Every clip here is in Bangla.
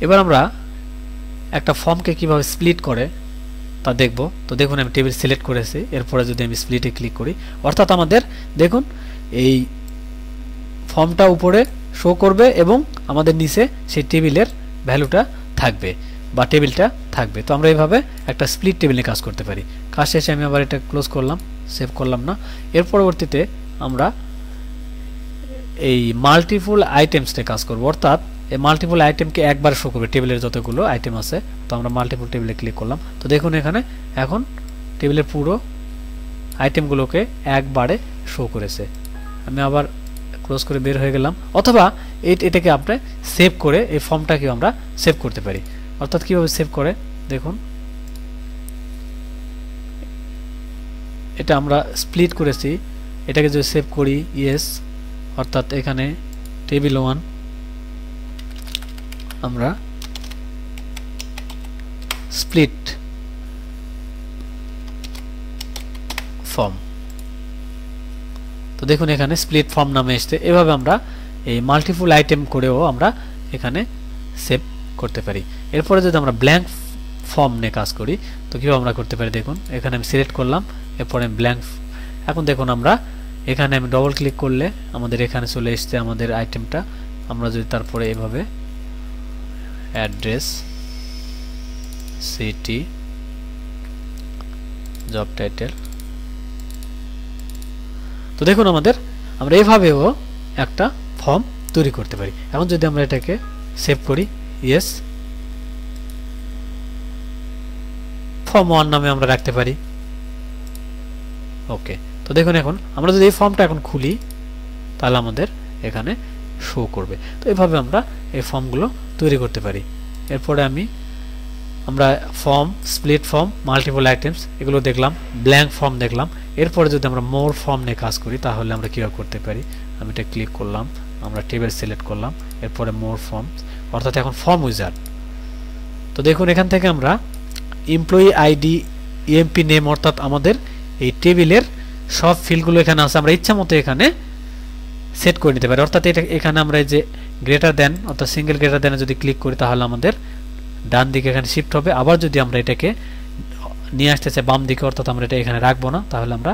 এবার আমরা একটা ফর্মকে কিভাবে স্প্লিট করে তা দেখব। তো দেখুন আমি টেবিল সিলেক্ট করেছি, এরপরে যদি আমি স্প্লিটে ক্লিক করি অর্থাৎ আমাদের দেখুন এই ফর্মটা উপরে শো করবে এবং আমাদের নিচে সেই টেবিলের ভ্যালুটা থাকবে বা টেবিলটা থাকবে। তো আমরা এইভাবে একটা স্প্লিট টেবিলে কাজ করতে পারি। কাজ শেষে আমি আবার এটা ক্লোজ করলাম, সেভ করলাম না। এর পরবর্তীতে আমরা এই মাল্টিপল আইটেমসে কাজ করব, অর্থাৎ এই মাল্টিপল আইটেমকে একবার শো করবে টেবিলের যতগুলো আইটেম আছে। তো আমরা মাল্টিপল টেবিলে ক্লিক করলাম। তো দেখুন এখানে এখন টেবিলের পুরো আইটেমগুলোকে একবারে শো করেছে। আমি আবার ক্লোজ করে বের হয়ে গেলাম, অথবা এটাকে আপনি সেভ করে এই ফর্মটাকে আমরা সেভ করতে পারি। অর্থাৎ কিভাবে সেভ করে দেখুন, এটা আমরা স্প্লিট করেছি, এটাকে যদি সেভ করি ইয়েস, অর্থাৎ এখানে টেবিল 1 আমরা স্প্লিট ফর্ম। তো দেখুন এখানে স্প্লিট ফর্ম নামে এসেছে। এভাবে আমরা এই মাল্টিপল আইটেম করেও আমরা এখানে সেভ করতে পারি। এরপরে যদি আমরা ব্ল্যাঙ্ক ফর্ম নিয়ে কাজ করি তো কীভাবে আমরা করতে পারি দেখুন, এখানে আমি সিলেক্ট করলাম, এরপরে আমি ব্ল্যাঙ্ক। এখন দেখুন আমরা এখানে আমি ডবল ক্লিক করলে আমাদের এখানে চলে এসছে আমাদের আইটেমটা। আমরা যদি তারপরে এভাবে অ্যাড্রেস, সিটি, জব টাইটেল, তো দেখুন আমরা এইভাবেও একটা ফর্ম তৈরি করতে পারি। এখন যদি আমরা এটাকে সেভ করি ইয়েস, ফর্ম 1 নামে আমরা রাখতে পারি। ওকে, তো দেখুন এখন আমরা যদি এই ফর্মটা এখন খুলি তাহলে আমাদের এখানে শো করবে। তো এইভাবে আমরা এই ফর্মগুলো তৈরি করতে পারি। এরপরে আমরা form, split form, multiple items এগুলো দেখলাম, ব্ল্যাঙ্ক ফর্ম দেখলাম। এরপরে যদি আমরা মোর ফর্ম নিয়ে কাজ করি তাহলে আমরা কীভাবে করতে পারি, আমি এটা ক্লিক করলাম, আমরা টেবিল সিলেক্ট করলাম, এরপরে মোর ফর্ম, অর্থাৎ এখন ফর্ম উইজার্ড। তো দেখুন এখান থেকে আমরা এমপ্লয়ি আইডি, ইএমপি নেম, অর্থাৎ আমাদের এই টেবিলের সব ফিল্ডগুলো এখানে আছে, আমরা ইচ্ছা মতো এখানে সেট করে নিতে পারি। অর্থাৎ এখানে আমরা এই যে গ্রেটার দেন অর্থাৎ সিঙ্গেল গ্রেটার দেনে যদি ক্লিক করি তাহলে আমাদের ডান দিকে এখানে শিফট হবে। আবার যদি আমরা এটাকে নিয়ে আসতে চাই বাম দিকে, অর্থাৎ আমরা এটা এখানে রাখবো না, তাহলে আমরা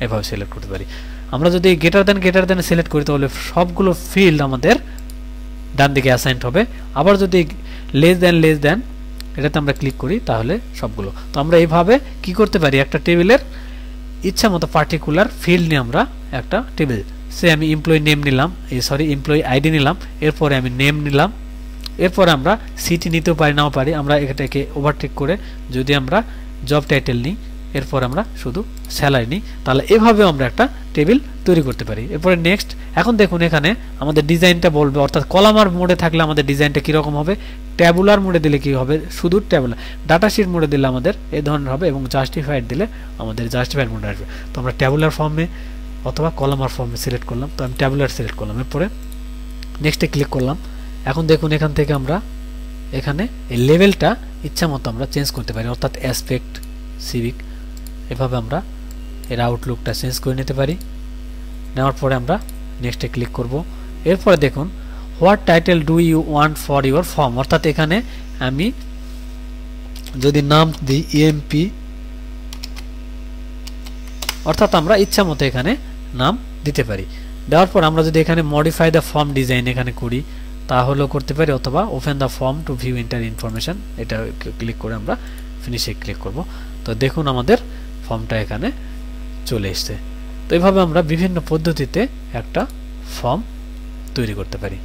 এভাবে সিলেক্ট করতে পারি। আমরা যদি গ্রেটার দেন সিলেক্ট করি তাহলে সবগুলো ফিল্ড আমাদের ডান দিকে অ্যাসাইন্ড হবে। আবার যদি লেস দেন এটাতে আমরা ক্লিক করি তাহলে সবগুলো। তো আমরা এইভাবে কি করতে পারি, একটা টেবিলের ইচ্ছা মতো পার্টিকুলার ফিল্ড নিয়ে আমরা একটা টেবিল, সে আমি এমপ্লয়ি নেম নিলাম, এমপ্লয়ি আইডি নিলাম, এরপরে আমি নেম নিলাম, এরপরে আমরা সিটি নিতেও পারি নাও পারি। আমরা এটাকে ওভারটেক করে যদি আমরা জব টাইটেল নিই, এরপর আমরা শুধু স্যালারি নিই, তাহলে এভাবেও আমরা একটা টেবিল তৈরি করতে পারি। এরপরে নেক্সট, এখন দেখুন এখানে আমাদের ডিজাইনটা বলবে, অর্থাৎ কলামার মোডে থাকলে আমাদের ডিজাইনটা কীরকম হবে, ট্যাবুলার মোডে দিলে কী হবে, শুধু ট্যাবুলার, ডাটাশিট মোডে দিলে আমাদের এই ধরনের হবে এবং জাস্টিফাইড দিলে আমাদের জাস্টিফাইড মোডে আসবে। তো আমরা ট্যাবুলার ফর্মে অথবা কলামার ফর্মে সিলেক্ট করলাম, তো আমি ট্যাবুলার সিলেক্ট করলাম, এরপরে নেক্সটে ক্লিক করলাম। এখন দেখুন এখান থেকে আমরা এখানে এই লেভেলটা ইচ্ছা মতো আমরা চেঞ্জ করতে পারি, অর্থাৎ অ্যাসপেক্ট, সিভিক, এভাবে আমরা এর আউটলুকটা চেঞ্জ করে নিতে পারি। নেওয়ার পরে আমরা নেক্সটে ক্লিক করব। এরপরে দেখুন what title do you want for your form, অর্থাৎ এখানে আমি যদি নাম দিই ইএমপি, অর্থাৎ আমরা ইচ্ছা মতো এখানে নাম দিতে পারি। দেওয়ার পর আমরা যদি এখানে মডিফাই দ্য ফর্ম ডিজাইন এখানে করি তাহলেও করতে পারি, অথবা open the form two view enter information, এটা ক্লিক করে আমরা ফিনিশে ক্লিক করব। তো দেখুন আমাদের ফর্মটা এখানে চলে এসছে। তো এইভাবে আমরা বিভিন্ন পদ্ধতিতে একটা ফর্ম তৈরি করতে পারি।